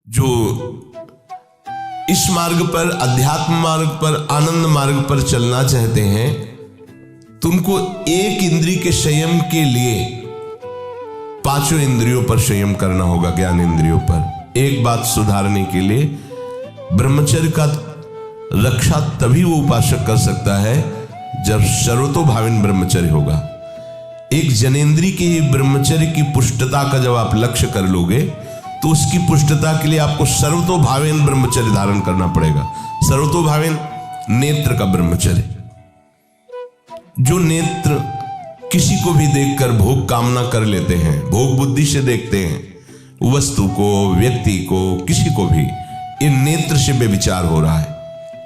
जो इस मार्ग पर, अध्यात्म मार्ग पर, आनंद मार्ग पर चलना चाहते हैं, तुमको एक इंद्रिय के संयम के लिए पांचों इंद्रियों पर संयम करना होगा, ज्ञान इंद्रियों पर। एक बात सुधारने के लिए ब्रह्मचर्य का रक्षा तभी वो उपासक कर सकता है जब सर्वतोभाविन ब्रह्मचर्य होगा। एक जनेंद्रिय के ब्रह्मचर्य की पुष्टता का जब आप लक्ष्य कर लोगे तो उसकी पुष्टता के लिए आपको सर्वतोभावेन ब्रह्मचर्य धारण करना पड़ेगा। सर्वतोभावेन नेत्र का ब्रह्मचर्य, जो नेत्र किसी को भी देखकर भोग कामना कर लेते हैं, भोग बुद्धि से देखते हैं वस्तु को, व्यक्ति को, किसी को भी, ये नेत्र से बेविचार हो रहा है।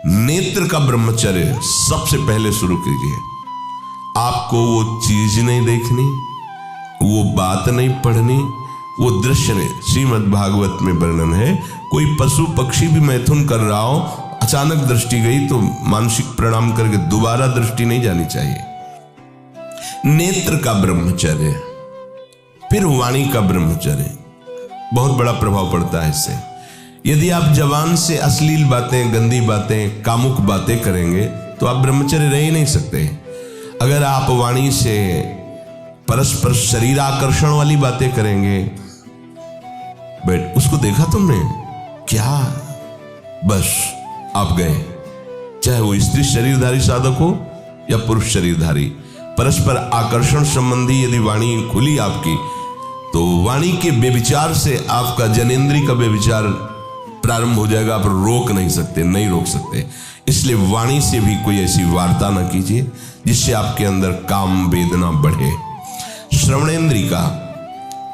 नेत्र का ब्रह्मचर्य सबसे पहले शुरू कीजिए। आपको वो चीज नहीं देखनी, वो बात नहीं पढ़नी, वो दृश्य नहीं। श्रीमद् भागवत में वर्णन है, कोई पशु पक्षी भी मैथुन कर रहा हो, अचानक दृष्टि गई तो मानसिक प्रणाम करके दोबारा दृष्टि नहीं जानी चाहिए। नेत्र का ब्रह्मचर्य। फिर वाणी का ब्रह्मचर्य, बहुत बड़ा प्रभाव पड़ता है इससे। यदि आप जबान से अश्लील बातें, गंदी बातें, कामुक बातें करेंगे तो आप ब्रह्मचर्य रह ही नहीं सकते। अगर आप वाणी से परस्पर शरीर आकर्षण वाली बातें करेंगे, बट उसको देखा तुमने क्या, बस आप गए। चाहे वो स्त्री शरीरधारी साधक हो या पुरुष शरीरधारी, परस्पर आकर्षण संबंधी यदि वाणी खुली आपकी, तो वाणी के बेविचार से आपका जनेंद्रिय का बेविचार प्रारंभ हो जाएगा। आप रोक नहीं सकते, नहीं रोक सकते। इसलिए वाणी से भी कोई ऐसी वार्ता ना कीजिए जिससे आपके अंदर काम वेदना बढ़े। श्रवणेंद्रिय का,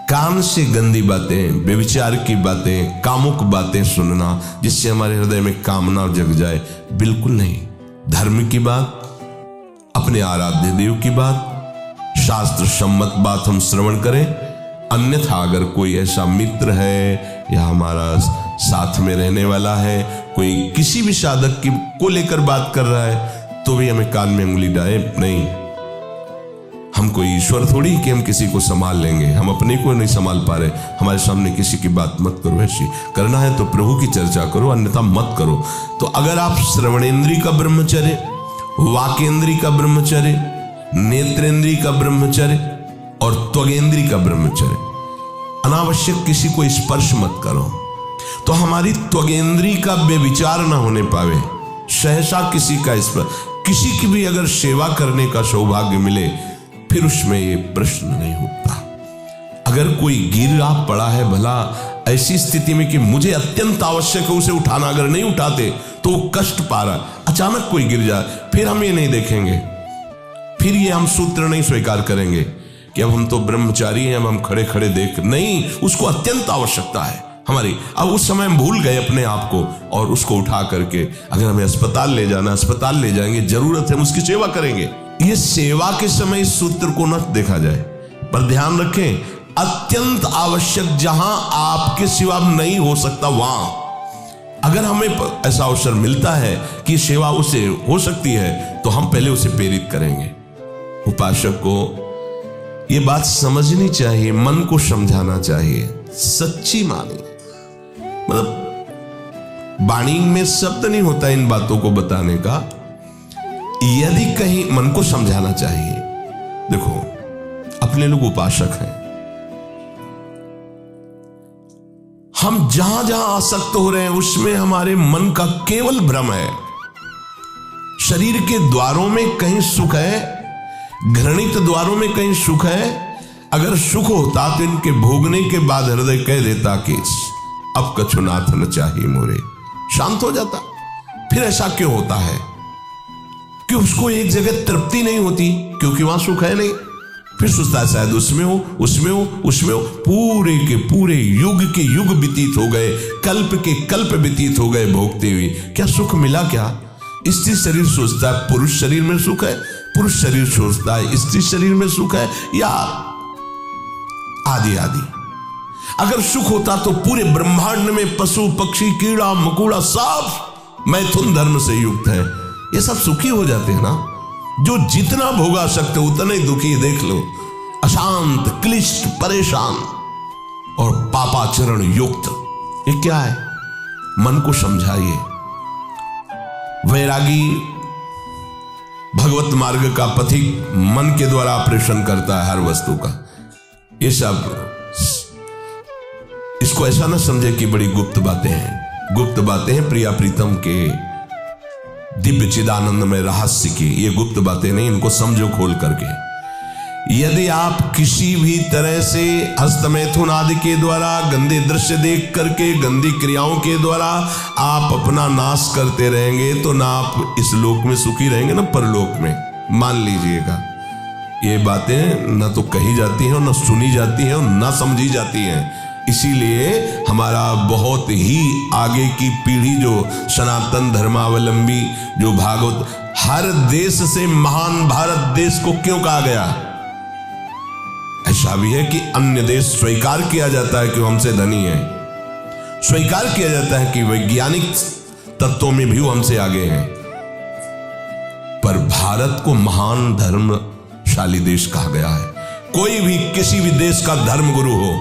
कान से गंदी बातें, बेविचार की बातें, कामुक बातें सुनना जिससे हमारे हृदय में कामना जग जाए, बिल्कुल नहीं। धर्म की बात, अपने आराध्य देव की बात, शास्त्र सम्मत बात हम श्रवण करें। अन्यथा अगर कोई ऐसा मित्र है या हमारा साथ में रहने वाला है, कोई किसी भी साधक की को लेकर बात कर रहा है, तो भी हमें कान में उंगली डाले नहीं। हम कोई ईश्वर थोड़ी कि हम किसी को संभाल लेंगे, हम अपने को नहीं संभाल पा रहे। हमारे सामने किसी की बात मत करो, ऐसी करना है तो प्रभु की चर्चा करो, अन्यथा मत करो। तो अगर आप श्रवणेंद्रिय का ब्रह्मचर्य, वाकेंद्रिय का ब्रह्मचर्य, नेत्रेंद्रिय का ब्रह्मचर्य और त्वगेंद्रिय का ब्रह्मचर्य, अनावश्यक किसी को स्पर्श मत करो, तो हमारी त्वगेंद्रिय का बेविचार ना होने पावे। सहसा किसी का स्पर्श, किसी की भी अगर सेवा करने का सौभाग्य मिले, फिर उसमें ये प्रश्न नहीं होता। अगर कोई गिर आप पड़ा है, भला ऐसी स्थिति में कि मुझे अत्यंत आवश्यक है उसे उठाना, अगर नहीं उठाते तो वो कष्ट पा रहा, अचानक कोई गिर जाए, फिर हम ये नहीं देखेंगे, फिर ये हम सूत्र नहीं स्वीकार करेंगे कि अब हम तो ब्रह्मचारी हैं, अब हम खड़े खड़े देख नहीं। उसको अत्यंत आवश्यकता है हमारी। अब उस समय हम भूल गए अपने आप को और उसको उठा करके अगर हमें अस्पताल ले जाना, अस्पताल ले जाएंगे, जरूरत है हम उसकी सेवा करेंगे। ये सेवा के समय इस सूत्र को न देखा जाए, पर ध्यान रखें, अत्यंत आवश्यक जहां आपके सिवा नहीं हो सकता, वहां अगर हमें ऐसा अवसर मिलता है कि सेवा उसे हो सकती है, तो हम पहले उसे प्रेरित करेंगे। उपासक को ये बात समझनी चाहिए, मन को समझाना चाहिए, सच्ची मानी। मतलब वाणी में शब्द नहीं होता इन बातों को बताने का, यदि कहीं मन को समझाना चाहिए। देखो, अपने लोग उपासक हैं, हम जहां जहां आसक्त हो रहे हैं उसमें हमारे मन का केवल भ्रम है। शरीर के द्वारों में कहीं सुख है, घृणित द्वारों में कहीं सुख है। अगर सुख होता तो इनके भोगने के बाद हृदय कह देता कि अब कछुनाथ न चाहिए मोरे, शांत हो जाता। फिर ऐसा क्यों होता है कि उसको एक जगह तृप्ति नहीं होती, क्योंकि वहां सुख है नहीं। फिर सोचता है शायद उसमें हो, उसमें हो, उसमें हो। पूरे के पूरे युग के युग व्यतीत हो गए, कल्प के कल्प व्यतीत हो गए भोगते हुए, क्या सुख मिला? क्या स्त्री शरीर सोचता है पुरुष शरीर में सुख है, पुरुष शरीर सोचता है स्त्री शरीर में सुख है, या आदि आदि। अगर सुख होता तो पूरे ब्रह्मांड में पशु पक्षी कीड़ा मकोड़ा सब मैथुन धर्म से युक्त है, ये सब सुखी हो जाते हैं ना। जो जितना भोगा सकते उतने दुखी, देख लो, अशांत, क्लिष्ट, परेशान और पापाचरण युक्त। ये क्या है? मन को समझाइए। वैरागी भगवत मार्ग का पथिक मन के द्वारा ऑपरेशन करता है हर वस्तु का। ये सब इसको ऐसा ना समझे कि बड़ी गुप्त बातें हैं। गुप्त बातें हैं प्रिया प्रीतम के दिव्य चिदानंद में रहस्य की। ये गुप्त बातें नहीं, इनको समझो खोल करके। यदि आप किसी भी तरह से हस्तमैथुन आदि के द्वारा गंदे दृश्य देख करके गंदी क्रियाओं के द्वारा आप अपना नाश करते रहेंगे तो ना आप इस लोक में सुखी रहेंगे ना परलोक में। मान लीजिएगा, ये बातें न तो कही जाती हैं, न सुनी जाती हैं, न समझी जाती हैं। इसीलिए हमारा बहुत ही आगे की पीढ़ी जो सनातन धर्मावलंबी जो भागवत, हर देश से महान भारत देश को क्यों कहा गया? ऐसा भी है कि अन्य देश स्वीकार किया जाता है कि वो हमसे धनी है, स्वीकार किया जाता है कि वैज्ञानिक तत्वों में भी वो हमसे आगे हैं, पर भारत को महान धर्मशाली देश कहा गया है। कोई भी किसी भी देश का धर्म गुरु हो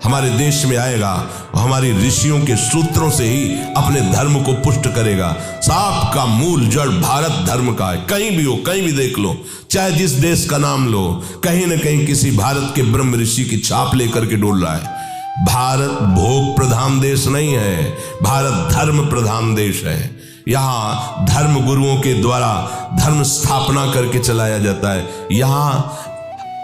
हमारे देश में आएगा और हमारी ऋषियों के सूत्रों से ही अपने धर्म को पुष्ट करेगा। साप का मूल जड़ भारत धर्म का है। कहीं भी हो, कहीं भी देख लो, चाहे जिस देश का नाम लो, कहीं न कहीं किसी भारत के ब्रह्म ऋषि की छाप लेकर के डोल रहा है। भारत भोग प्रधान देश नहीं है, भारत धर्म प्रधान देश है। यहाँ धर्म गुरुओं के द्वारा धर्म स्थापना करके चलाया जाता है। यहाँ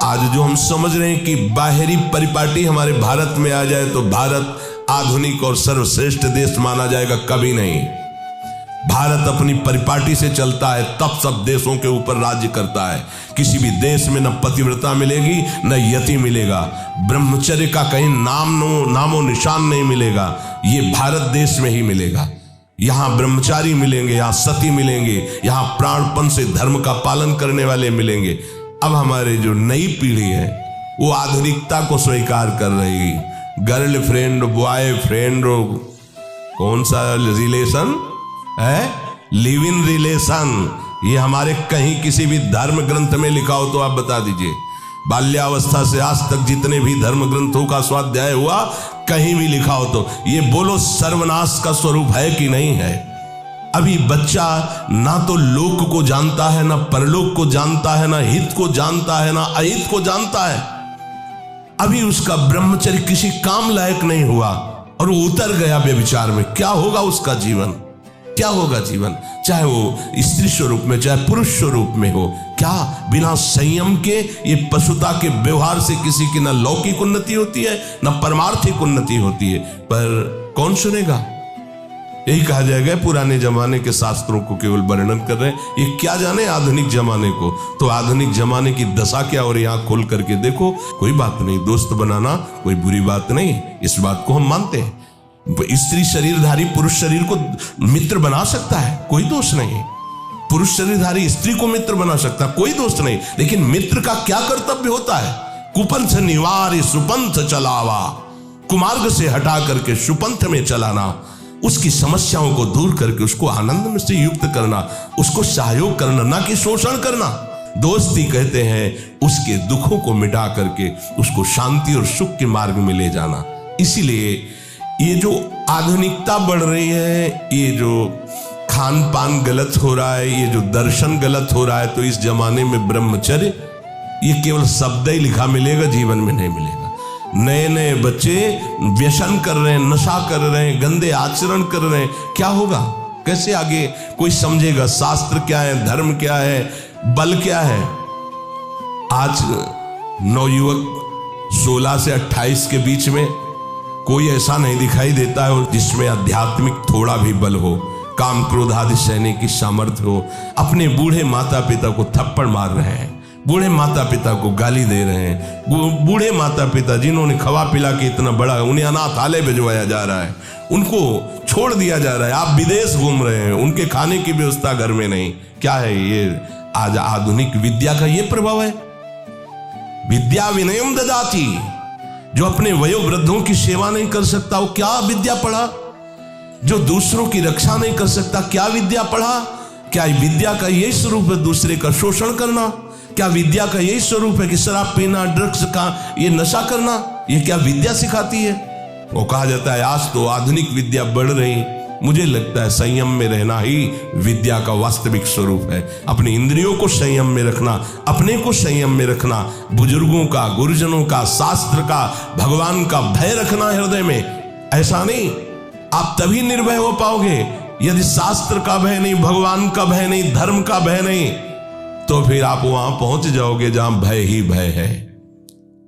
आज जो हम समझ रहे हैं कि बाहरी परिपाटी हमारे भारत में आ जाए तो भारत आधुनिक और सर्वश्रेष्ठ देश माना जाएगा, कभी नहीं। भारत अपनी परिपाटी से चलता है, तब सब देशों के ऊपर राज्य करता है। किसी भी देश में न पतिव्रता मिलेगी न यति मिलेगा, ब्रह्मचर्य का कहीं नामो निशान नहीं मिलेगा। ये भारत देश में ही मिलेगा। यहाँ ब्रह्मचारी मिलेंगे, यहाँ सती मिलेंगे, यहाँ प्राणपण से धर्म का पालन करने वाले मिलेंगे। अब हमारे जो नई पीढ़ी है वो आधुनिकता को स्वीकार कर रही। गर्लफ्रेंड, बॉयफ्रेंड, कौन सा रिलेशन है? Live in relation. ये हमारे कहीं किसी भी धर्म ग्रंथ में लिखा हो तो आप बता दीजिए। बाल्यावस्था से आज तक जितने भी धर्म ग्रंथों का स्वाध्याय हुआ, कहीं भी लिखा हो तो ये बोलो सर्वनाश का स्वरूप है कि नहीं है? अभी बच्चा ना तो लोक को जानता है, ना परलोक को जानता है, ना हित को जानता है, ना अहित को जानता है। अभी उसका ब्रह्मचर्य किसी काम लायक नहीं हुआ और वो उतर गया व्यभिचार में। क्या होगा उसका जीवन? क्या होगा जीवन? चाहे वो स्त्री स्वरूप में चाहे पुरुष स्वरूप में हो, क्या बिना संयम के ये पशुता के व्यवहार से किसी की ना लौकिक उन्नति होती है ना परमार्थिक उन्नति होती है। पर कौन सुनेगा? यही कहा जाएगा पुराने जमाने के शास्त्रों को केवल वर्णन कर रहे हैं, ये क्या जाने आधुनिक जमाने को। तो आधुनिक जमाने की दशा क्या हो रही है, आंख खोल करके देखो। कोई बात नहीं, दोस्त बनाना कोई बुरी बात नहीं, इस बात को हम मानते हैं। स्त्री शरीरधारी पुरुष शरीर को मित्र बना सकता है, कोई दोष नहीं। पुरुष शरीरधारी स्त्री को मित्र बना सकता है, कोई दोष नहीं। लेकिन मित्र का क्या कर्तव्य होता है? कुपंथ निवार सुपंथ चलावा, कुमार्ग से हटा करके सुपंथ में चलाना, उसकी समस्याओं को दूर करके उसको आनंद में से युक्त करना, उसको सहयोग करना, ना कि शोषण करना। दोस्ती कहते हैं उसके दुखों को मिटा करके उसको शांति और सुख के मार्ग में ले जाना। इसीलिए ये जो आधुनिकता बढ़ रही है, ये जो खान पान गलत हो रहा है, ये जो दर्शन गलत हो रहा है, तो इस जमाने में ब्रह्मचर्य ये केवल शब्द ही लिखा मिलेगा, जीवन में नहीं मिलेगा। नए नए बच्चे व्यसन कर रहे हैं, नशा कर रहे हैं, गंदे आचरण कर रहे हैं, क्या होगा? कैसे आगे कोई समझेगा? शास्त्र क्या है, धर्म क्या है, बल क्या है? आज नवयुवक 16 से 28 के बीच में कोई ऐसा नहीं दिखाई देता है जिसमें आध्यात्मिक थोड़ा भी बल हो, काम क्रोध आदि सहने की सामर्थ्य हो। अपने बूढ़े माता पिता को थप्पड़ मार रहे हैं, बूढ़े माता पिता को गाली दे रहे हैं, बूढ़े माता पिता जिन्होंने खवा पिला के इतना बड़ा, उन्हें अनाथालय भिजवाया जा रहा है, उनको छोड़ दिया जा रहा है। आप विदेश घूम रहे हैं, उनके खाने की व्यवस्था घर में नहीं। क्या है ये? आज आधुनिक विद्या का ये प्रभाव है। विद्या विनयम ददाति, जो अपने वयोवृद्धों की सेवा नहीं कर सकता वो क्या विद्या पढ़ा? जो दूसरों की रक्षा नहीं कर सकता क्या विद्या पढ़ा? क्या विद्या का यही स्वरूप है दूसरे का शोषण करना? क्या विद्या का यही स्वरूप है कि शराब पीना, ड्रग्स का ये नशा करना? ये क्या विद्या सिखाती है? वो कहा जाता है आज तो आधुनिक विद्या बढ़ रही, मुझे लगता है संयम में रहना ही विद्या का वास्तविक स्वरूप है। अपनी इंद्रियों को संयम में रखना, अपने को संयम में रखना, बुजुर्गों का, गुरुजनों का, शास्त्र का, भगवान का भय रखना हृदय में। ऐसा नहीं, आप तभी निर्भय हो पाओगे यदि शास्त्र का भय नहीं, भगवान का भय नहीं, धर्म का भय नहीं, तो फिर आप वहां पहुंच जाओगे जहां भय ही भय है।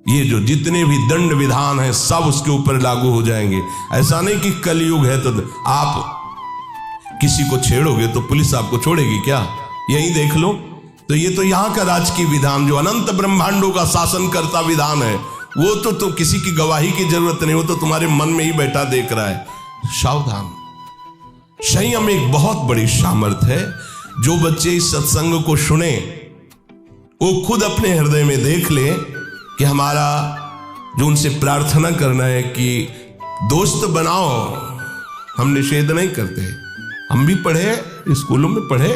ये जो जितने भी दंड विधान हैं सब उसके ऊपर लागू हो जाएंगे। ऐसा नहीं कि कलयुग है तो आप किसी को छेड़ोगे तो पुलिस आपको छोड़ेगी क्या? यही देख लो। तो ये तो यहां का राजकीय विधान जो अनंत ब्रह्मांडों का शासन करता विधान है, वो तो किसी की गवाही की जरूरत नहीं, वो तो तुम्हारे मन में ही बैठा देख रहा है। सावधान। संयम एक बहुत बड़ी सामर्थ्य है। जो बच्चे इस सत्संग को सुने वो खुद अपने हृदय में देख ले कि हमारा जो उनसे प्रार्थना करना है कि दोस्त बनाओ, हम निषेध नहीं करते। हम भी पढ़े, स्कूलों में पढ़े,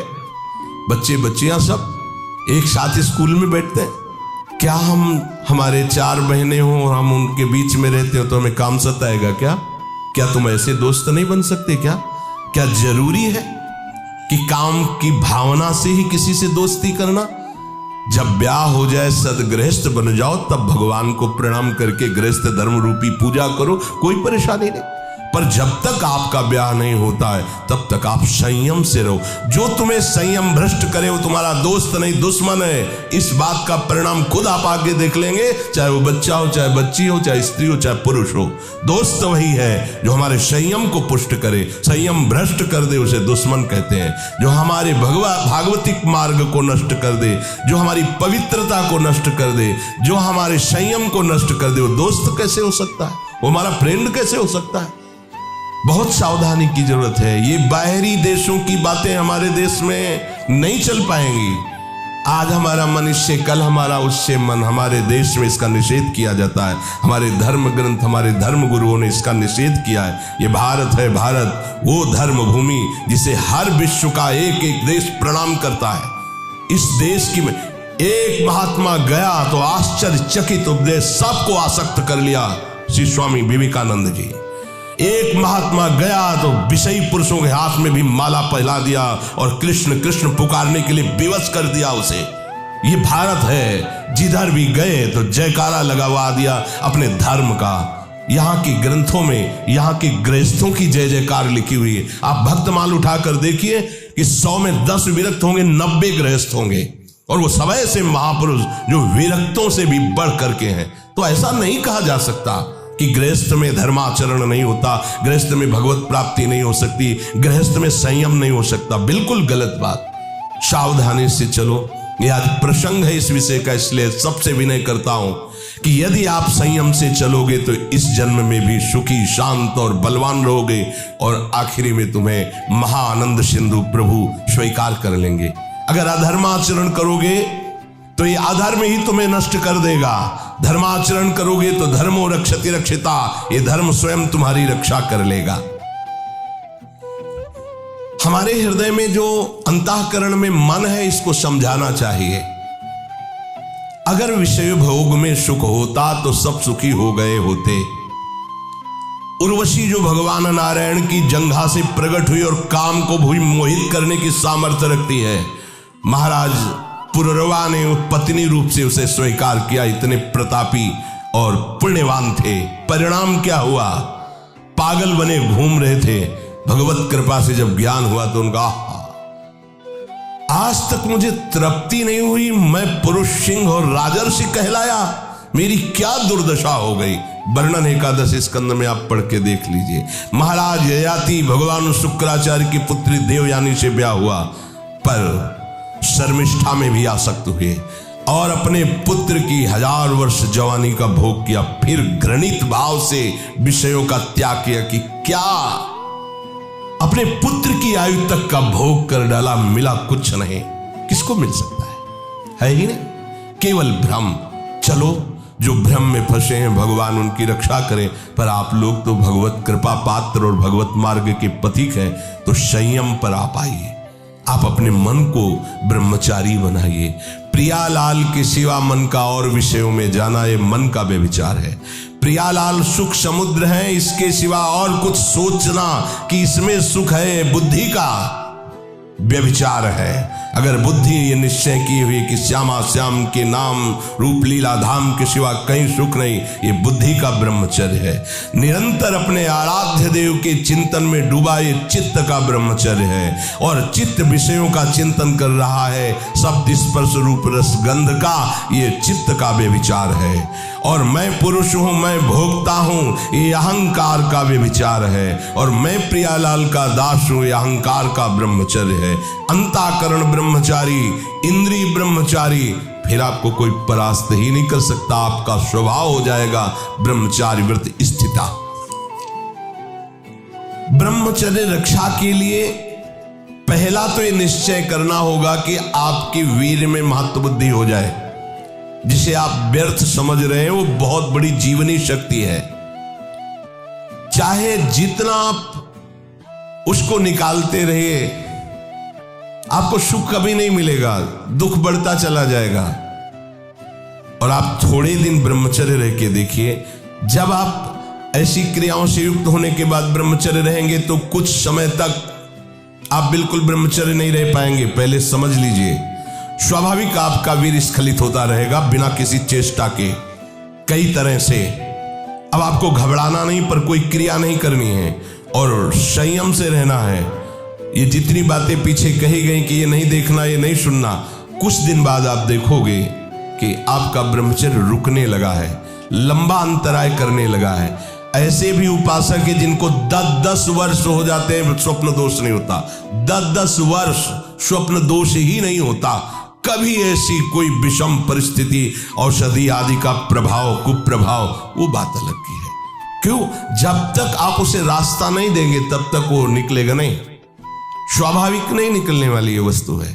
बच्चे बच्चियां सब एक साथ स्कूल में बैठते हैं। क्या हमारे 4 बहनें हों और हम उनके बीच में रहते हो तो हमें काम सताएगा क्या? क्या तुम ऐसे दोस्त नहीं बन सकते क्या? क्या जरूरी है कि काम की भावना से ही किसी से दोस्ती करना? जब ब्याह हो जाए, सदगृहस्थ बन जाओ, तब भगवान को प्रणाम करके गृहस्थ धर्म रूपी पूजा करो, कोई परेशानी नहीं। पर जब तक आपका ब्याह नहीं होता है तब तक आप संयम से रहो। जो तुम्हें संयम भ्रष्ट करे वो तुम्हारा दोस्त नहीं, दुश्मन है। इस बात का परिणाम खुद आप आगे देख लेंगे, चाहे वो बच्चा हो, चाहे बच्ची हो, चाहे स्त्री हो, चाहे पुरुष हो। दोस्त वही है जो हमारे संयम को पुष्ट करे। संयम भ्रष्ट कर दे उसे दुश्मन कहते हैं। जो हमारे भागवतिक मार्ग को नष्ट कर दे, जो हमारी पवित्रता को नष्ट कर दे, जो हमारे संयम को नष्ट कर दे, वो दोस्त कैसे हो सकता है? वो हमारा फ्रेंड कैसे हो सकता है? बहुत सावधानी की जरूरत है। ये बाहरी देशों की बातें हमारे देश में नहीं चल पाएंगी। आज हमारा मन इससे, कल हमारा उससे मन। हमारे देश में इसका निषेध किया जाता है। हमारे धर्म ग्रंथ, हमारे धर्म गुरुओं ने इसका निषेध किया है। ये भारत है, भारत वो धर्म भूमि जिसे हर विश्व का एक एक देश प्रणाम करता है। इस देश की एक महात्मा गया तो आश्चर्यचकित उपदेश सबको आसक्त कर लिया, श्री स्वामी विवेकानंद जी। एक महात्मा गया तो विषयी पुरुषों के हाथ में भी माला पहला दिया और कृष्ण कृष्ण पुकारने के लिए विवश कर दिया उसे। ये भारत है, जिधर भी गए तो जयकारा लगवा दिया अपने धर्म का। यहाँ के ग्रंथों में यहाँ के गृहस्थों की जय जयकार लिखी हुई है। आप भक्तमाल उठाकर देखिए कि 100 में 10 विरक्त होंगे, 90 गृहस्थ होंगे, और वो सब ऐसे महापुरुष जो विरक्तों से भी बढ़ करके हैं। तो ऐसा नहीं कहा जा सकता कि गृहस्थ में धर्माचरण नहीं होता, गृहस्थ में भगवत प्राप्ति नहीं हो सकती, गृहस्थ में संयम नहीं हो सकता। बिल्कुल गलत बात। सावधानी से चलो। ये आज प्रसंग है इस विषय का, इसलिए सबसे विनय करता हूं कि यदि आप संयम से चलोगे तो इस जन्म में भी सुखी, शांत और बलवान रहोगे, और आखिरी में तुम्हें महाआनंद सिंधु प्रभु स्वीकार कर लेंगे। अगर अधर्माचरण करोगे तो ये अधर्म ही तुम्हें नष्ट कर देगा। धर्माचरण करोगे तो धर्मो रक्षति रक्षिता, ये धर्म स्वयं तुम्हारी रक्षा कर लेगा। हमारे हृदय में जो अंतःकरण में मन है, इसको समझाना चाहिए। अगर विषय भोग में सुख होता तो सब सुखी हो गए होते। उर्वशी जो भगवान नारायण की जंघा से प्रकट हुई और काम को भी मोहित करने की सामर्थ्य रखती है, महाराज पुररवा ने पत्नी रूप से उसे स्वीकार किया। इतने प्रतापी और पुण्यवान थे। परिणाम क्या हुआ? पागल बने घूम रहे थे। भगवत कृपा से जब ज्ञान हुआ तो उनका आज तक मुझे तृप्ति नहीं हुई, मैं पुरुष सिंह और राजर्षि कहलाया, मेरी क्या दुर्दशा हो गई। वर्णन एकादश स्कंद में आप पढ़ के देख लीजिए। महाराज ययाति भगवान शुक्राचार्य की पुत्री देवयानी से ब्याह हुआ, पर शर्मिष्ठा में भी आसक्त हुए और अपने पुत्र की 1000 वर्ष जवानी का भोग किया। फिर घृणित भाव से विषयों का त्याग किया कि क्या अपने पुत्र की आयु तक का भोग कर डाला, मिला कुछ नहीं। किसको मिल सकता है ही नहीं, केवल भ्रम। चलो, जो भ्रम में फंसे हैं भगवान उनकी रक्षा करें, पर आप लोग तो भगवत कृपा पात्र और भगवत मार्ग के पथिक हैं, तो संयम पर आप आइए। आप अपने मन को ब्रह्मचारी बनाइए। प्रियालाल के सिवा मन का और विषयों में जाना, ये मन का व्यभिचार है। प्रियालाल सुख समुद्र है, इसके सिवा और कुछ सोचना कि इसमें सुख है, बुद्धि का व्यभिचार है। अगर बुद्धि ये निश्चय की हुई कि श्यामा श्याम के नाम रूप लीला धाम के सिवा कहीं सुख नहीं, ये बुद्धि का ब्रह्मचर्य है। निरंतर अपने आराध्य देव के चिंतन में डूबा ये चित्त का ब्रह्मचर्य है। और चित्त विषयों का चिंतन कर रहा है, शब्द स्पर्श रूप रस गंध का, ये चित्त का व्यभिचार है। और मैं पुरुष हूं, मैं भोगता हूं, ये अहंकार का व्यभिचार है। और मैं प्रियालाल का दास हूं, ये अहंकार का ब्रह्मचर्य है। अंतःकरण ब्रह्मचारी, इंद्रिय ब्रह्मचारी, फिर आपको कोई परास्त ही नहीं कर सकता। आपका स्वभाव हो जाएगा ब्रह्मचारी व्रत स्थिता। ब्रह्मचर्य रक्षा के लिए पहला तो ये निश्चय करना होगा कि आपकी वीर में महत्व बुद्धि हो जाए। जिसे आप व्यर्थ समझ रहे हैं वो बहुत बड़ी जीवनी शक्ति है। चाहे जितना आप उसको निकालते रहिए, आपको सुख कभी नहीं मिलेगा, दुख बढ़ता चला जाएगा। और आप थोड़े दिन ब्रह्मचर्य रह के देखिए, जब आप ऐसी क्रियाओं से युक्त होने के बाद ब्रह्मचर्य रहेंगे तो कुछ समय तक आप बिल्कुल ब्रह्मचर्य नहीं रह पाएंगे। पहले समझ लीजिए, स्वाभाविक आपका वीर स्खलित होता रहेगा बिना किसी चेष्टा के, कई तरह से। अब आपको घबराना नहीं, पर कोई क्रिया नहीं करनी है और संयम से रहना है। ये जितनी बातें पीछे कही गई कि ये नहीं देखना, ये नहीं सुनना, कुछ दिन बाद आप देखोगे कि आपका ब्रह्मचर्य रुकने लगा है, लंबा अंतराय करने लगा है। ऐसे भी उपासक है जिनको 10-10 वर्ष हो जाते हैं, स्वप्न दोष नहीं होता। 10-10 वर्ष स्वप्न दोष ही नहीं होता। कभी ऐसी कोई विषम परिस्थिति, औषधि आदि का प्रभाव, कुप्रभाव, वो बात अलग की है। क्यों? जब तक आप उसे रास्ता नहीं देंगे तब तक वो निकलेगा नहीं। स्वाभाविक नहीं निकलने वाली ये वस्तु है।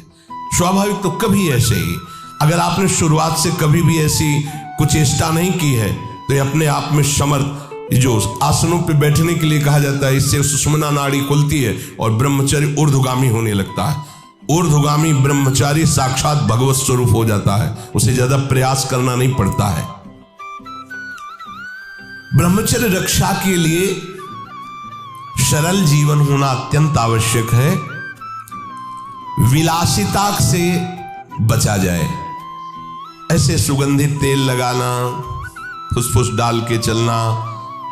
स्वाभाविक तो कभी ऐसे ही, अगर आपने शुरुआत से कभी भी ऐसी कुछ चेष्टा नहीं की है तो ये अपने आप में समर्थ, जो आसनों पे बैठने के लिए कहा जाता है, इससे सुषुम्ना नाड़ी खुलती है और ब्रह्मचर्य ऊर्ध्वगामी होने लगता है। ऊर्ध्वगामी ब्रह्मचारी साक्षात भगवत स्वरूप हो जाता है, उसे ज्यादा प्रयास करना नहीं पड़ता है। ब्रह्मचर्य रक्षा के लिए सरल जीवन होना अत्यंत आवश्यक है। विलासिता से बचा जाए। ऐसे सुगंधित तेल लगाना, फुसफुस डाल के चलना,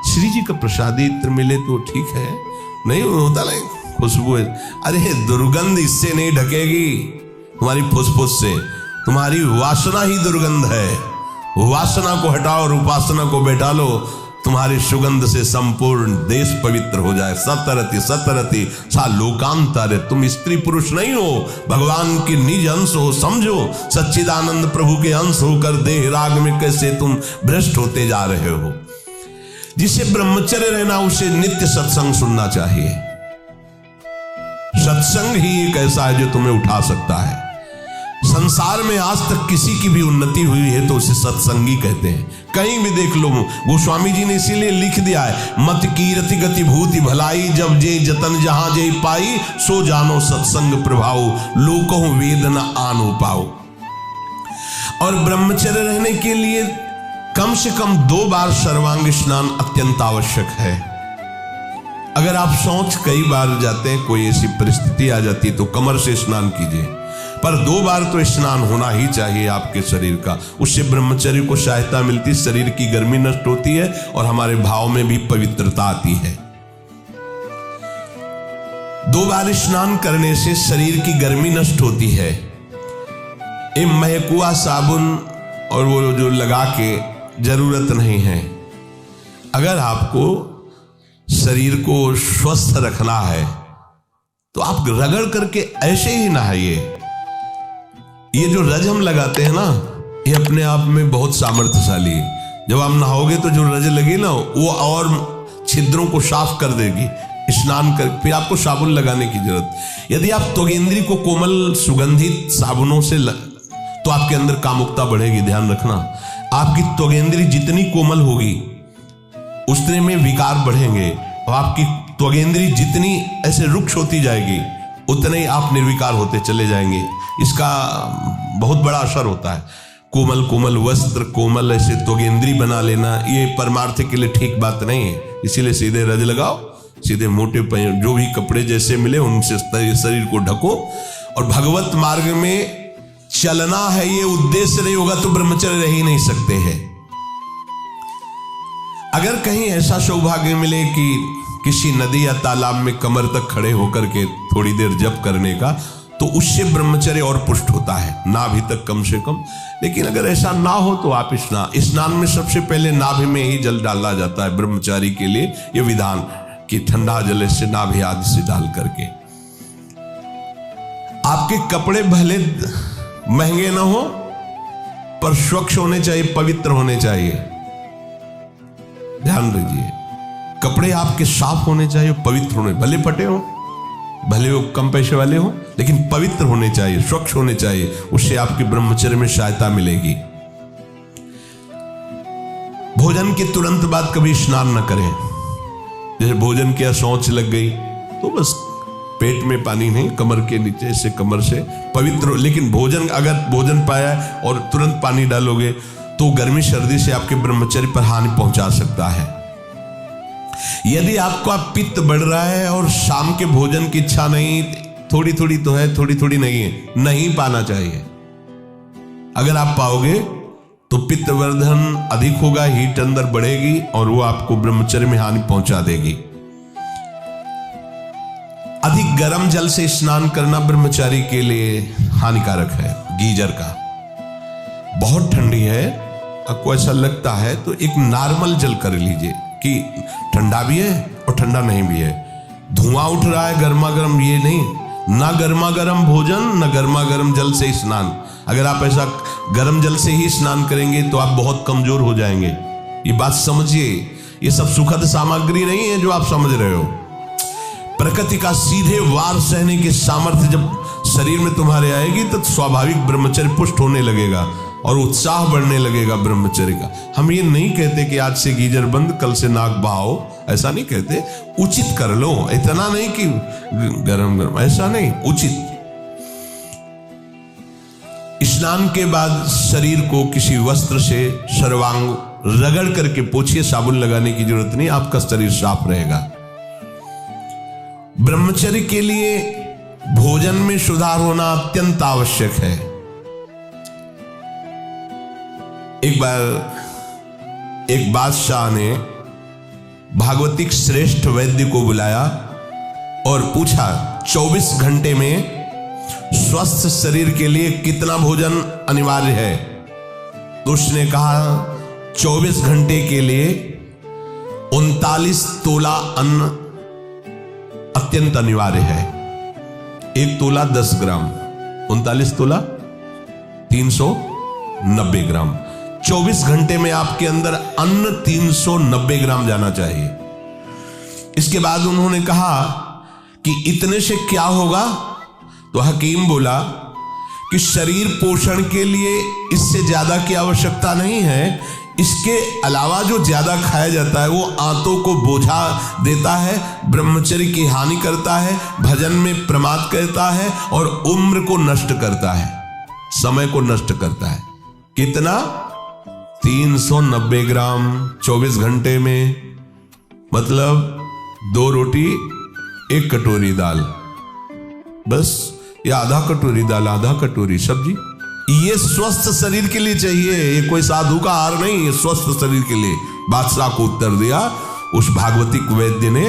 श्री जी का प्रसादी इत्र मिले तो ठीक है, नहीं होता नहीं खुशबू है। अरे दुर्गंध इससे नहीं ढकेगी, तुम्हारी फुसफुस से। तुम्हारी वासना ही दुर्गंध है। वासना को हटाओ और उपासना को बैठा लो, तुम्हारी सुगंध से संपूर्ण देश पवित्र हो जाए। सतरति सतरति सा लोकांतर। तुम स्त्री पुरुष नहीं हो, भगवान के निज अंश हो, समझो। सच्चिदानंद प्रभु के अंश होकर देह राग में कैसे तुम भ्रष्ट होते जा रहे हो। जिसे ब्रह्मचर्य रहना, उसे नित्य सत्संग सुनना चाहिए। सत्संग ही एक ऐसा है जो तुम्हें उठा सकता है। संसार में आज तक किसी की भी उन्नति हुई है तो उसे सत्संगी कहते हैं। कहीं भी देख लो, गोस्वामी जी ने इसीलिए लिख दिया है, मत कीरति गति भूति भलाई, जब जे जतन जहां जे पाई, सो जानो सत्संग प्रभाव, लोकहु वेद न आनो पाओ। और ब्रह्मचर्य रहने के लिए कम से कम 2 बार सर्वांग स्नान अत्यंत आवश्यक है। अगर आप शौच कई बार जाते हैं, कोई ऐसी परिस्थिति आ जाती है तो कमर से स्नान कीजिए, पर 2 बार तो स्नान होना ही चाहिए आपके शरीर का। उससे ब्रह्मचर्य को सहायता मिलती, शरीर की गर्मी नष्ट होती है और हमारे भाव में भी पवित्रता आती है। 2 बार स्नान करने से शरीर की गर्मी नष्ट होती है। ये महकुआ साबुन और वो जो लगा के जरूरत नहीं है। अगर आपको शरीर को स्वस्थ रखना है तो आप रगड़ करके ऐसे ही नहाइए। ये जो रज हम लगाते हैं ना, ये अपने आप में बहुत सामर्थ्यशाली है। जब आप नहाओगे तो जो रज लगी ना, वो और छिद्रों को साफ कर देगी। स्नान कर फिर आपको साबुन लगाने की जरूरत। यदि आप त्वगेंद्री को कोमल सुगंधित साबुनों से तो आपके अंदर कामुकता बढ़ेगी। ध्यान रखना, आपकी त्वगेंद्री जितनी कोमल होगी उतने में विकार बढ़ेंगे, और आपकी त्वगेंद्री जितनी ऐसे रुक्ष होती जाएगी उतने ही आप निर्विकार होते चले जाएंगे। इसका बहुत बड़ा असर होता है। कोमल कोमल वस्त्र, कोमल ऐसे त्वगेंद्री बना लेना, ये परमार्थ के लिए ठीक बात नहीं है। इसीलिए सीधे रज लगाओ, सीधे मोटे जो भी कपड़े जैसे मिले उनसे शरीर को ढको। और भगवत मार्ग में चलना है, ये उद्देश्य नहीं होगा तो ब्रह्मचर्य रह ही नहीं सकते हैं। अगर कहीं ऐसा सौभाग्य मिले कि किसी नदी या तालाब में कमर तक खड़े होकर के थोड़ी देर जप करने का, तो उससे ब्रह्मचर्य और पुष्ट होता है, नाभि तक कम से कम। लेकिन अगर ऐसा ना हो तो आप स्नान में सबसे पहले नाभि में ही जल डाला जाता है ब्रह्मचारी के लिए। यह विधान कि ठंडा जल से नाभि आदि से डाल करके। आपके कपड़े भले महंगे ना हो पर स्वच्छ होने चाहिए, पवित्र होने चाहिए। ध्यान दीजिए, कपड़े आपके साफ होने चाहिए, पवित्र होने, भले फटे हो, भले वो कम पैसे वाले हो, लेकिन पवित्र होने चाहिए, स्वच्छ होने चाहिए। उससे आपके ब्रह्मचर्य में सहायता मिलेगी। भोजन के तुरंत बाद कभी स्नान न करें। जैसे भोजन किया, शौच लग गई तो बस पेट में पानी नहीं, कमर के नीचे से, कमर से पवित्र। लेकिन भोजन, अगर भोजन पाया और तुरंत पानी डालोगे तो गर्मी सर्दी से आपके ब्रह्मचर्य पर हानि पहुंचा सकता है। यदि आपका पित्त बढ़ रहा है और शाम के भोजन की इच्छा नहीं, थोड़ी थोड़ी तो है, थोड़ी थोड़ी नहीं है, नहीं पाना चाहिए। अगर आप पाओगे तो पित्तवर्धन अधिक होगा, हीट अंदर बढ़ेगी और वो आपको ब्रह्मचर्य में हानि पहुंचा देगी। अधिक गर्म जल से स्नान करना ब्रह्मचारी के लिए हानिकारक है। गीजर का बहुत ठंडी है, आपको ऐसा लगता है तो एक नॉर्मल जल कर लीजिए कि ठंडा भी है और ठंडा नहीं भी है। धुआं उठ रहा है गर्मा गर्म, ये नहीं, ना गर्मा गर्म भोजन ना गर्मा गर्म जल से स्नान। अगर आप ऐसा गर्म जल से ही स्नान करेंगे तो आप बहुत कमजोर हो जाएंगे। ये बात समझिए, ये सब सुखद सामग्री नहीं है जो आप समझ रहे हो। प्रकृति का सीधे वार सहने की सामर्थ्य जब शरीर में तुम्हारे आएगी तो स्वाभाविक ब्रह्मचर्य पुष्ट होने लगेगा और उत्साह बढ़ने लगेगा ब्रह्मचर्य का। हम ये नहीं कहते कि आज से गीजर बंद, कल से नाक बहाओ, ऐसा नहीं कहते। उचित कर लो, इतना नहीं कि गरम गरम, ऐसा नहीं, उचित। स्नान के बाद शरीर को किसी वस्त्र से सर्वांग रगड़ करके पोछिए, साबुन लगाने की जरूरत नहीं, आपका शरीर साफ रहेगा। ब्रह्मचर्य के लिए भोजन में सुधार होना अत्यंत आवश्यक है। एक बार एक बादशाह ने भागवतिक श्रेष्ठ वैद्य को बुलाया और पूछा 24 घंटे में स्वस्थ शरीर के लिए कितना भोजन अनिवार्य है। तो उसने कहा 24 घंटे के लिए 39 तोला अन्न अत्यंत अनिवार्य है। 1 तोला 10 ग्राम, 39 तोला 390 ग्राम। 24 घंटे में आपके अंदर अन्न 390 ग्राम जाना चाहिए। इसके बाद उन्होंने कहा कि इतने से क्या होगा? तो हकीम बोला कि शरीर पोषण के लिए इससे ज्यादा की आवश्यकता नहीं है। इसके अलावा जो ज्यादा खाया जाता है वो आंतों को बोझा देता है, ब्रह्मचर्य की हानि करता है, भजन में प्रमाद करता है और उम्र को नष्ट करता है, समय को नष्ट करता है। कितना? 390 ग्राम 24 घंटे में, मतलब 2 रोटी 1 कटोरी दाल, बस, या आधा कटोरी दाल, आधा कटोरी सब्जी। ये स्वस्थ शरीर के लिए चाहिए, ये कोई साधु का आहार नहीं, ये स्वस्थ शरीर के लिए। बादशाह को उत्तर दिया उस भागवतिक वैद्य ने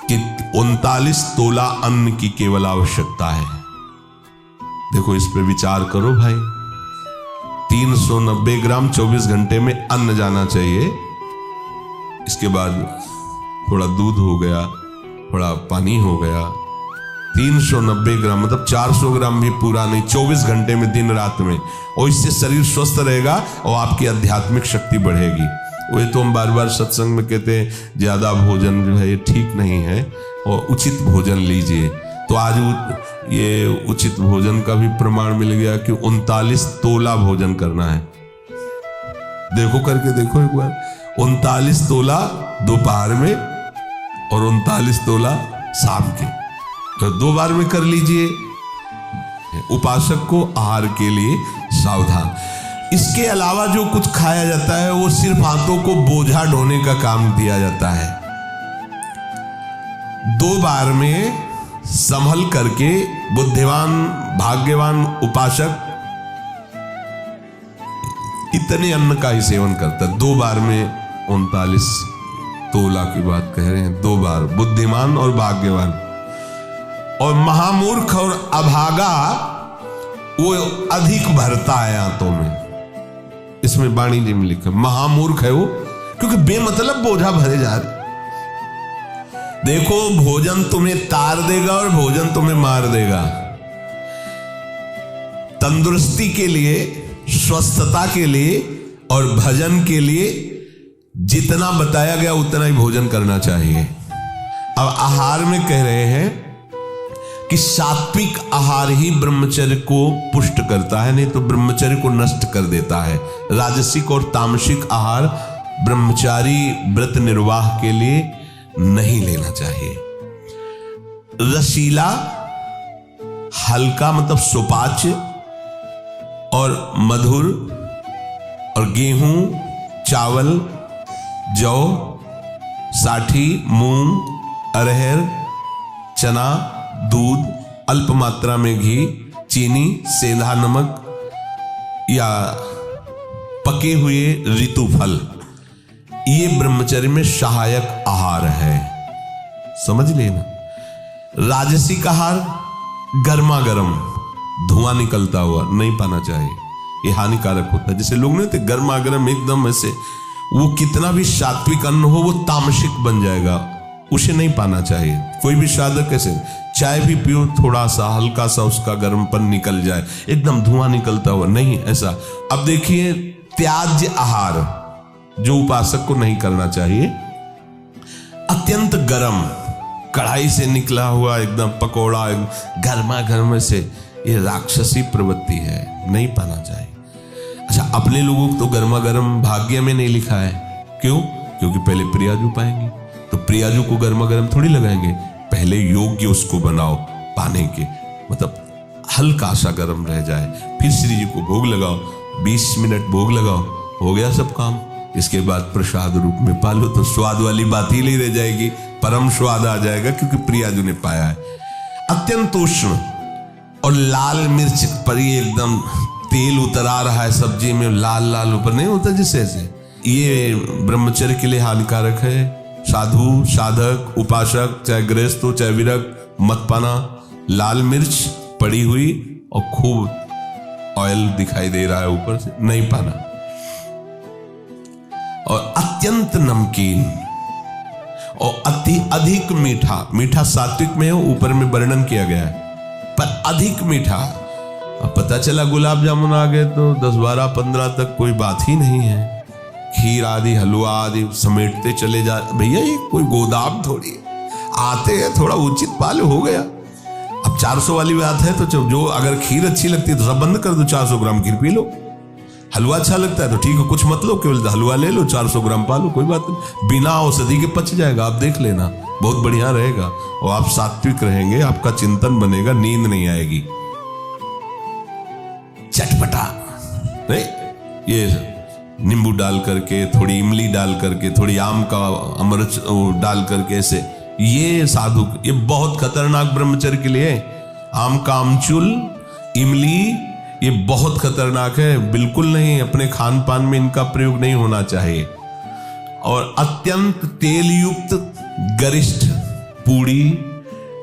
कि 39 तोला अन्न की केवल आवश्यकता है। देखो, इस पे विचार करो भाई। 390 ग्राम 24 घंटे में अन्न जाना चाहिए। इसके बाद थोड़ा दूध हो गया, थोड़ा पानी हो गया। 390 ग्राम मतलब 400 ग्राम भी पूरा नहीं, 24 घंटे में, दिन रात में। और इससे शरीर स्वस्थ रहेगा और आपकी आध्यात्मिक शक्ति बढ़ेगी। वही तो हम बार बार सत्संग में कहते हैं, ज्यादा भोजन जो है ये ठीक नहीं है और उचित भोजन लीजिए। तो आज ये उचित भोजन का भी प्रमाण मिल गया कि 39 तोला भोजन करना है। देखो, करके देखो एक बार। 39 तोला दोपहर में और 39 तोला शाम के, तो 2 बार में कर लीजिए। उपासक को आहार के लिए सावधान। इसके अलावा जो कुछ खाया जाता है वो सिर्फ हाथों को बोझा ढोने का काम दिया जाता है। 2 बार में संभल करके बुद्धिमान भाग्यवान उपासक इतने अन्न का ही सेवन करता है। 2 बार में 39 तोला की बात कह रहे हैं। 2 बार बुद्धिमान और भाग्यवान। और महामूर्ख और अभागा वो अधिक भरता है आंतों में। इसमें वाणिज्य में लिखा महामूर्ख है वो, क्योंकि बेमतलब बोझा भरे जा रहे। देखो, भोजन तुम्हें तार देगा और भोजन तुम्हें मार देगा। तंदुरुस्ती के लिए, स्वस्थता के लिए और भजन के लिए जितना बताया गया उतना ही भोजन करना चाहिए। अब आहार में कह रहे हैं कि सात्विक आहार ही ब्रह्मचर्य को पुष्ट करता है, नहीं तो ब्रह्मचर्य को नष्ट कर देता है। राजसिक और तामसिक आहार ब्रह्मचारी व्रत निर्वाह के लिए नहीं लेना चाहिए। रसीला, हल्का मतलब सुपाच्य और मधुर और गेहूं, चावल, जौ, साठी, मूंग, अरहर, चना, दूध, अल्प मात्रा में घी, चीनी, सेंधा नमक या पके हुए ऋतु फल, ये ब्रह्मचर्य में सहायक आहार है। समझ लेना। राजसिक आहार गर्मा गर्म धुआं निकलता हुआ नहीं पाना चाहिए, ये हानिकारक होता है। जैसे लोग नहीं होते गर्मा गर्म एकदम ऐसे, वो कितना भी सात्विक अन्न हो वो तामसिक बन जाएगा, उसे नहीं पाना चाहिए। कोई भी साधक कैसे चाय भी पियो, थोड़ा सा हल्का सा उसका गर्मपन निकल जाए, एकदम धुआं निकलता हुआ नहीं, ऐसा। अब देखिए, त्याज्य आहार जो उपासक को नहीं करना चाहिए, अत्यंत गर्म कढ़ाई से निकला हुआ एकदम पकोड़ा गर्मा गर्म से, ये राक्षसी प्रवृत्ति है, नहीं पाना चाहिए। अच्छा, अपने लोगों को तो गर्मा गर्म भाग्य में नहीं लिखा है। क्यों? क्योंकि पहले प्रियाजू पाएंगे, तो प्रियाजू को गर्मा गर्म थोड़ी लगाएंगे, पहले योग्य उसको बनाओ पाने के, मतलब हल्का सा गर्म रह जाए, फिर श्री जी को भोग लगाओ, 20 मिनट भोग लगाओ, हो गया सब काम। इसके बाद प्रसाद रूप में पालो तो स्वाद वाली बात ही नहीं रह जाएगी, परम स्वाद आ जाएगा, क्योंकि प्रियाजू ने पाया है। अत्यंत उष्ण और लाल मिर्च पर ये एकदम तेल उतरा रहा है सब्जी में, लाल लाल ऊपर नहीं होता जिससे ऐसे, ये ब्रह्मचर्य के लिए हानिकारक है। साधु, साधक, उपासक, चाहे गृहस्थ हो चाहे विरक्त, मत पाना। लाल मिर्च पड़ी हुई और खूब ऑयल दिखाई दे रहा है ऊपर से, नहीं पाना। और अत्यंत नमकीन और अति अधिक मीठा, मीठा सात्विक में ऊपर में वर्णन किया गया है, पर अधिक मीठा। अब पता चला गुलाब जामुन आ गए तो 10, 12, 15 तक कोई बात ही नहीं है। खीर आदि, हलवा आदि समेटते चले जा। भैया ये कोई गोदाम थोड़ी है, आते हैं थोड़ा उचित पाले हो गया। अब 400 वाली बात है तो जो अगर खीर अच्छी लगती है तो सब बंद कर दो, 400 ग्राम खीर पी लो। हलवा अच्छा लगता है तो ठीक है, कुछ मत लो, केवल हलवा ले लो, 400 ग्राम पालो, कोई बात नहीं, बिना औषधि के पच जाएगा। आप देख लेना, बहुत बढ़िया रहेगा। और आप सात्विक रहेंगे, आपका चिंतन बनेगा, नींद नहीं आएगी। चटपटा नहीं, ये नींबू डाल करके, थोड़ी इमली डाल करके, थोड़ी आम का अमृत डाल करके, ऐसे ये साधु, ये बहुत खतरनाक ब्रह्मचर्य के लिए। आम का आमचूल, इमली, ये बहुत खतरनाक है, बिल्कुल नहीं, अपने खान पान में इनका प्रयोग नहीं होना चाहिए। और अत्यंत तेल युक्त गरिष्ठ पूड़ी,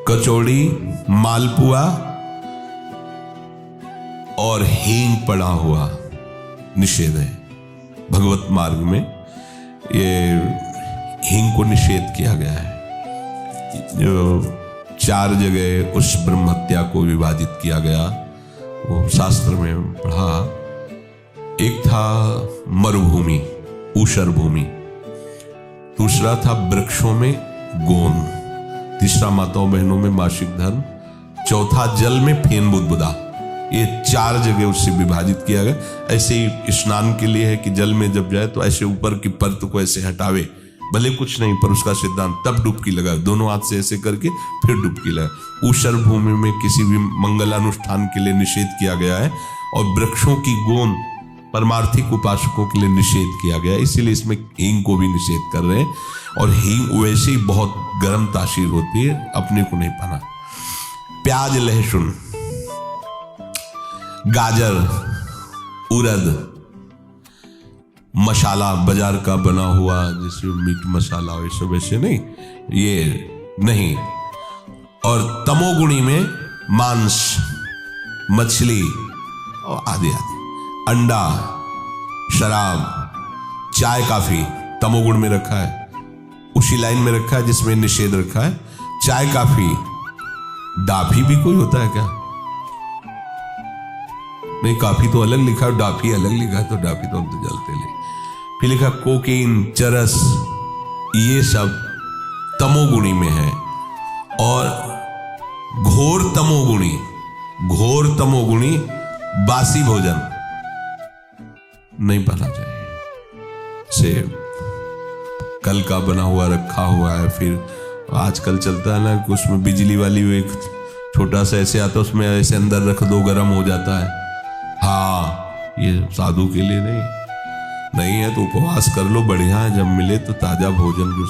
कचौड़ी, मालपुआ और हींग पड़ा हुआ निषेध है। भगवत मार्ग में ये हींग को निषेध किया गया है। जो 4 जगह उस ब्रह्म हत्या को विभाजित किया गया, वो शास्त्र में पढ़ा। एक था मरुभूमि, ऊषर भूमि, दूसरा था वृक्षों में गोंद, तीसरा माताओं बहनों में मासिक धर्म, चौथा जल में फेन बुदबुदा। ये 4 जगह उससे विभाजित किया गया। ऐसे ही स्नान के लिए है कि जल में जब जाए तो ऐसे ऊपर की परत को ऐसे हटावे, भले कुछ नहीं, पर उसका सिद्धांत, तब डुबकी लगाए, दोनों हाथ से ऐसे करके फिर डुबकी लगाए। ऊषर भूमि में किसी भी मंगलानुष्ठान के लिए निषेध किया गया है। और वृक्षों की गोंद परमार्थिक उपासकों के लिए निषेध किया गया, इसीलिए इसमें हींग को भी निषेध कर रहे हैं। और हींग वैसे ही बहुत गर्म तासीर होती है, अपने को नहीं पाना। प्याज, लहसुन, गाजर, उड़द, मसाला बाजार का बना हुआ जैसे मीट मसाला वैसे वैसे नहीं, ये नहीं। और तमोगुणी में मांस, मछली और आदि आदि, अंडा, शराब, चाय, काफी तमोगुण में रखा है, उसी लाइन में रखा है जिसमें निषेध रखा है। चाय, काफी, डाफी भी कोई होता है क्या? नहीं, काफी तो अलग लिखा है, डाफी अलग लिखा है, तो डाफी तो हम तो जलते ले। फिर लिखा कोकीन, चरस, ये सब तमोगुणी में है। और घोर तमोगुणी बासी भोजन नहीं पाना चाहिए। से कल का बना हुआ रखा हुआ है, फिर आजकल चलता है ना कि उसमें बिजली वाली वो एक छोटा सा ऐसे आता है, उसमें ऐसे अंदर रख दो, गर्म हो जाता है। हाँ, ये साधु के लिए नहीं है तो उपवास कर लो, बढ़िया है। जब मिले तो ताजा भोजन,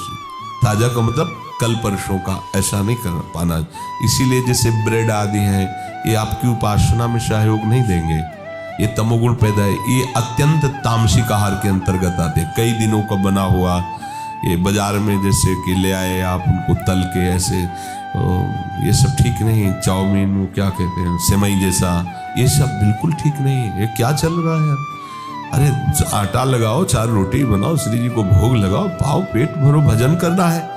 ताजा का मतलब कल परसों का, ऐसा नहीं कर पाना। इसीलिए जैसे ब्रेड आदि हैं, ये आपकी उपासना में सहयोग नहीं देंगे, ये तमोगुण पैदा है। ये अत्यंत तामसिक आहार के अंतर्गत आते, कई दिनों का बना हुआ, ये बाजार में जैसे कि ले आए आप, उनको तल के ऐसे, ये सब ठीक नहीं। चाउमीन, वो क्या कहते हैं, सेवई जैसा, ये सब बिल्कुल ठीक नहीं है। ये क्या चल रहा है यार? अरे आटा लगाओ, 4 रोटी बनाओ, श्री जी को भोग लगाओ, पाओ, पेट भरो, भजन करना है।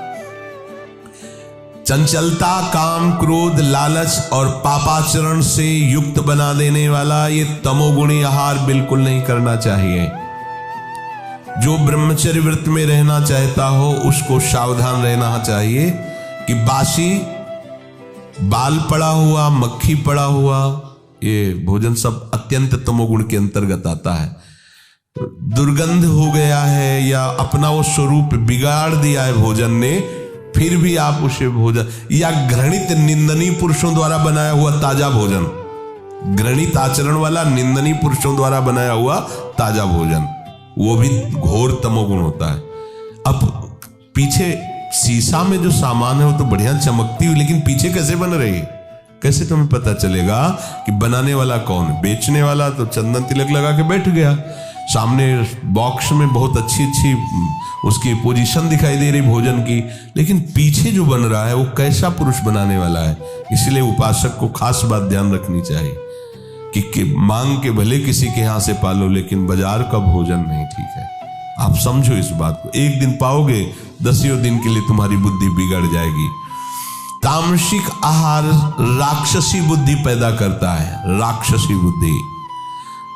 चंचलता, काम, क्रोध, लालच और पापाचरण से युक्त बना देने वाला ये तमोगुणी आहार बिल्कुल नहीं करना चाहिए। जो ब्रह्मचर्य व्रत में रहना चाहता हो उसको सावधान रहना चाहिए कि बासी, बाल पड़ा हुआ, मक्खी पड़ा हुआ, ये भोजन सब अत्यंत तमोगुण के अंतर्गत आता है। दुर्गंध हो गया है या अपना वो स्वरूप बिगाड़ दिया है भोजन ने, फिर भी आप उसे भोजन, या घृणित निंदनीय पुरुषों द्वारा बनाया हुआ ताजा भोजन, घृणित आचरण वाला निंदनीय पुरुषों द्वारा बनाया हुआ ताजा भोजन, वो भी घोर तमोगुण होता है। अब पीछे शीशा में जो सामान है वो तो बढ़िया चमकती हुई, लेकिन पीछे कैसे बन रही है, कैसे तुम्हें पता चलेगा कि बनाने वाला कौन है? बेचने वाला तो चंदन तिलक लगा के बैठ गया, सामने बॉक्स में बहुत अच्छी उसकी पोजीशन दिखाई दे रही भोजन की, लेकिन पीछे जो बन रहा है वो कैसा पुरुष बनाने वाला है। इसलिए उपासक को खास बात ध्यान रखनी चाहिए कि मांग के भले किसी के यहां से पालो, लेकिन बाजार का भोजन नहीं ठीक है। आप समझो इस बात को, एक दिन पाओगे, 10 दिन के लिए तुम्हारी बुद्धि बिगड़ जाएगी। तामसिक आहार राक्षसी बुद्धि पैदा करता है, राक्षसी बुद्धि।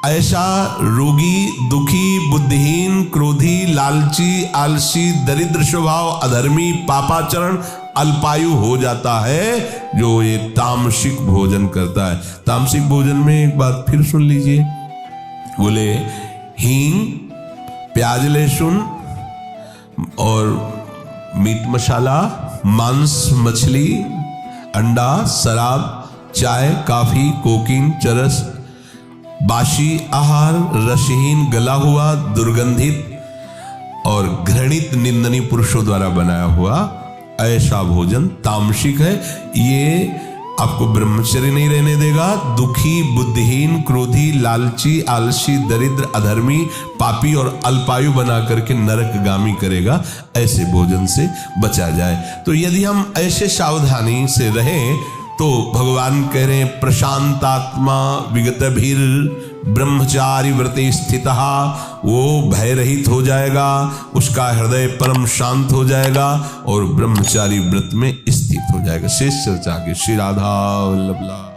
ऐसा रोगी, दुखी, बुद्धिहीन, क्रोधी, लालची, आलसी, दरिद्र स्वभाव, अधर्मी, पापाचरण, अल्पायु हो जाता है जो ये तामसिक भोजन करता है। तामसिक भोजन में एक बात फिर सुन लीजिए, बोले हींग, प्याज, लहसुन और मीट मसाला, मांस, मछली, अंडा, शराब, चाय, काफी, कोकीन, चरस, बासी आहार, रसहीन, गला हुआ, दुर्गंधित और घृणित निंदनीय पुरुषों द्वारा बनाया हुआ ऐसा भोजन तामसिक है। ये आपको ब्रह्मचर्य नहीं रहने देगा, दुखी, बुद्धिहीन, क्रोधी, लालची, आलसी, दरिद्र, अधर्मी, पापी और अल्पायु बना करके नरकगामी करेगा। ऐसे भोजन से बचा जाए। तो यदि हम ऐसे सावधानी से रहें तो भगवान कह रहे हैं, प्रशांतात्मा विगतभिर ब्रह्मचारी व्रते स्थितः, वो भय रहित हो जाएगा, उसका हृदय परम शांत हो जाएगा और ब्रह्मचारी व्रत में स्थित हो जाएगा। शेष चर्चा के श्री राधा वल्लभ।